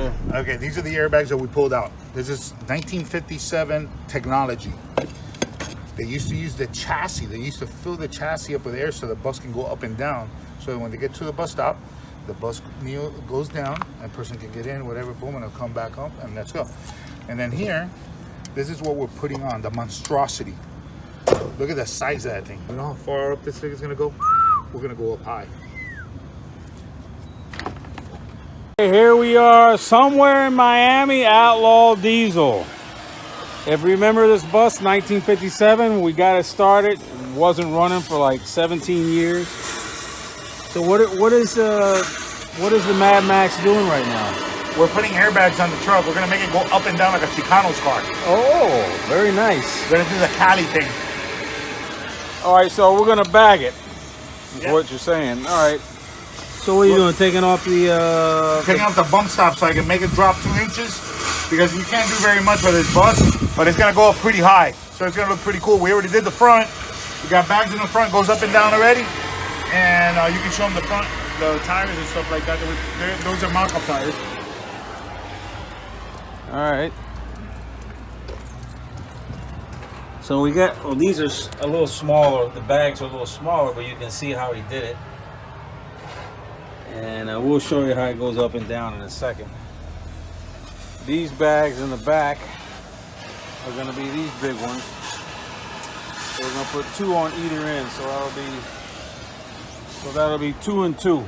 sir. Okay, these are the airbags that we pulled out. This is 1957 technology. They used to use the chassis. They used to fill the chassis up with air so the bus can go up and down. So when they get to the bus stop, the bus goes down, and a person can get in, whatever, boom, and it'll come back up, and let's go. And then here, this is what we're putting on, the monstrosity. Look at the size of that thing. You know how far up this thing is gonna go? We're gonna go up high. Here we are somewhere in Miami, Outlaw Diesel. If you remember this bus, 1957, we got it started. It wasn't running for like 17 years. So what is the Mad Max doing right now? We're putting airbags on the truck. We're gonna make it go up and down like a Chicano's car. Oh, very nice. We're gonna do the Cali thing. All right, so we're gonna bag it. Is what you're saying. All right. So what are you doing? Taking off the taking off the bump stop so I can make it drop 2 inches, because you can't do very much with this bus, but it's gonna go up pretty high, so it's gonna look pretty cool. We already did the front. We got bags in the front, goes up and down already, and you can show them the front, the tires and stuff like that. Those are mock-up tires. All right. So we got, well, these are a little smaller. The bags are a little smaller, but you can see how he did it. And we'll show you how it goes up and down in a second. These bags in the back are going to be these big ones. So we're going to put 2 on either end. So that'll be 2 and 2.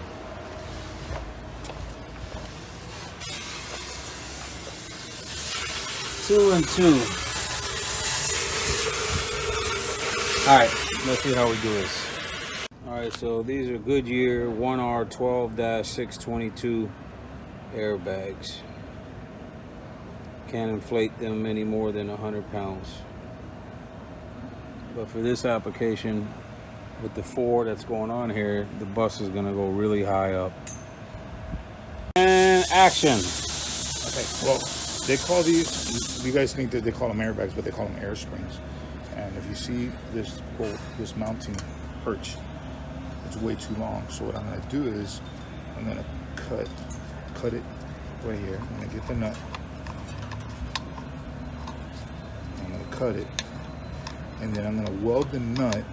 Two and 2. All right, let's see how we do this. All right, so these are Goodyear 1R12-622 airbags. Can't inflate them any more than 100 pounds. But for this application, with the 4 that's going on here, the bus is gonna go really high up. And action. Okay, well, they call these, you guys think that they call them airbags, but they call them air springs. And if you see this mounting perch, it's way too long. So what I'm gonna do is, I'm gonna cut it right here. I'm gonna get the nut. I'm gonna cut it, and then I'm gonna weld the nut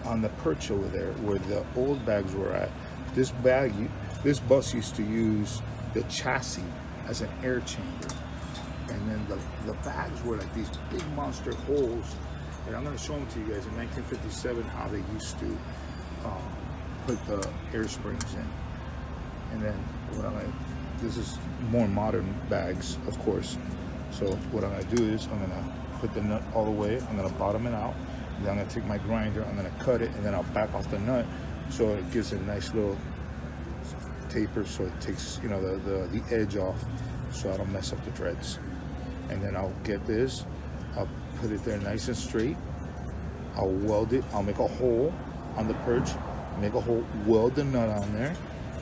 on the perch over there where the old bags were at. This bus used to use the chassis as an air chamber, and then the bags were like these big monster holes. And I'm going to show them to you guys in 1957 how they used to put the air springs in. And then this is more modern bags, of course. So what I'm going to do is I'm going to put the nut all the way. I'm going to bottom it out. Then I'm going to take my grinder. I'm going to cut it, and then I'll back off the nut so it gives it a nice little taper, so it takes, you know, the edge off, so I don't mess up the threads. And then I'll get this, I'll put it there nice and straight, I'll weld it, I'll make a hole on the perch, make a hole, weld the nut on there,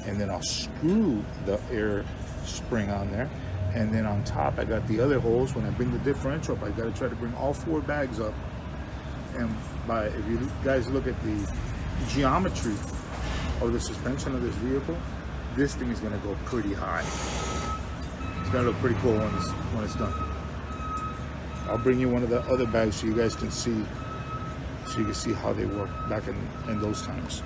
and then I'll screw the air spring on there. And then on top I got the other holes. When I bring the differential up, I got to try to bring all 4 bags up, and if you guys look at the geometry of the suspension of this vehicle, this thing is going to go pretty high. It's going to look pretty cool when it's done. I'll bring you one of the other bags so you guys can see, how they work back in those times.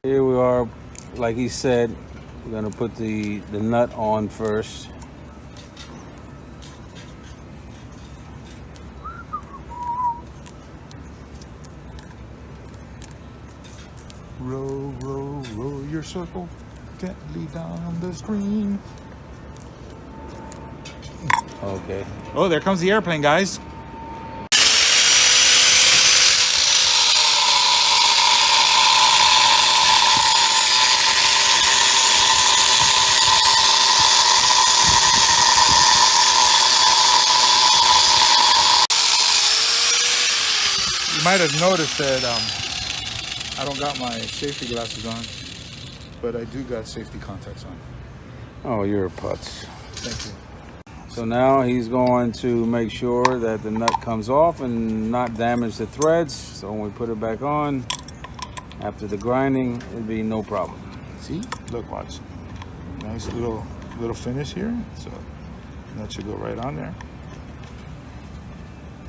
Here we are, like he said, we're going to put the nut on first. Roll, roll, roll your circle gently down the screen. Okay. Oh, there comes the airplane, guys. You might have noticed that I don't got my safety glasses on, but I do got safety contacts on. Oh, you're a putz. Thank you. So now he's going to make sure that the nut comes off and not damage the threads. So when we put it back on, After the grinding, it'd be no problem. See? Look, watch. Nice little finish here. So that should go right on there.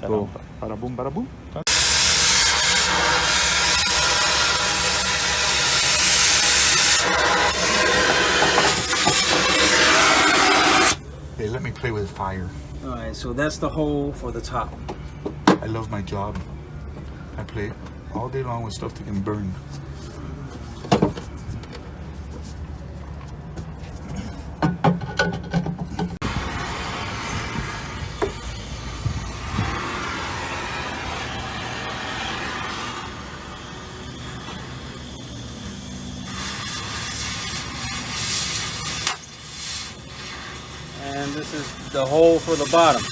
Cool. Bada boom, bada boom. Hey, let me play with fire. All right, so that's the hole for the top. I love my job. I play all day long with stuff that can burn. And this is the hole for the bottom.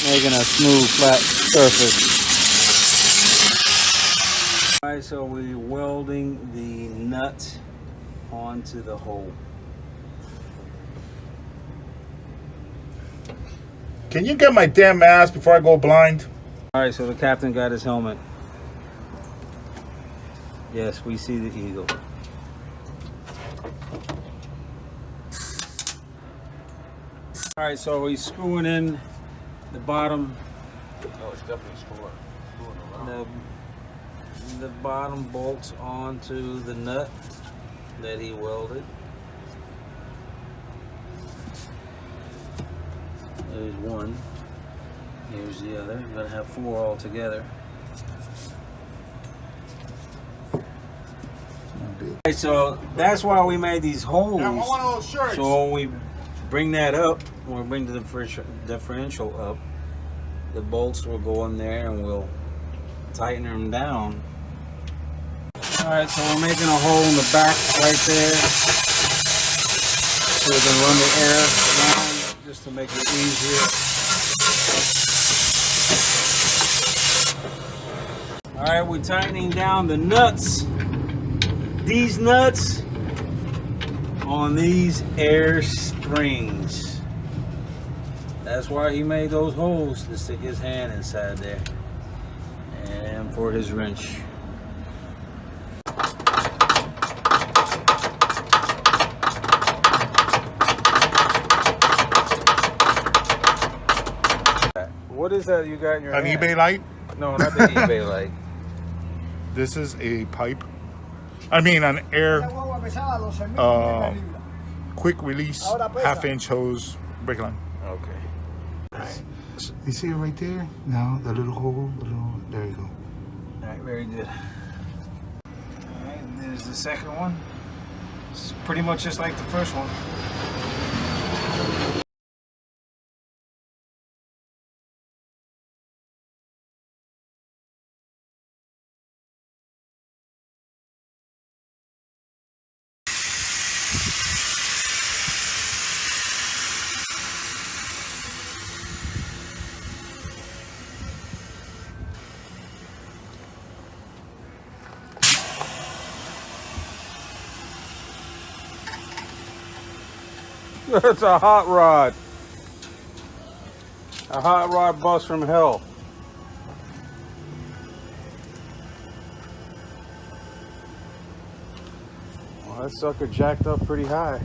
Making a smooth, flat surface. Alright, so we're welding the nut onto the hole. Can you get my damn mask before I go blind? Alright, so the captain got his helmet. Yes, we see the eagle. Alright, so he's screwing in the bottom. Oh, it's definitely screwing around. The bottom bolts onto the nut that he welded. There's one. Here's the other. I'm gonna have 4 all together. Okay, so that's why we made these holes. Yeah, I want all those shirts. So when we bring that up, when we bring the differential up, the bolts will go in there and we'll tighten them down. Alright, so we're making a hole in the back right there. So we can run the air around just to make it easier. Alright, we're tightening down the nuts. These nuts on these air springs. That's why he made those holes, to stick his hand inside there. And for his wrench. What is that you got in your An hand? eBay light? No, not the eBay light. This is a pipe. I mean, an air quick release half-inch hose brake line. Okay. You see it right there? Now the little hole, there you go. Alright, very good. Alright, there's the second one. It's pretty much just like the first one. It's a hot rod. A hot rod bus from hell. Well, that sucker jacked up pretty high.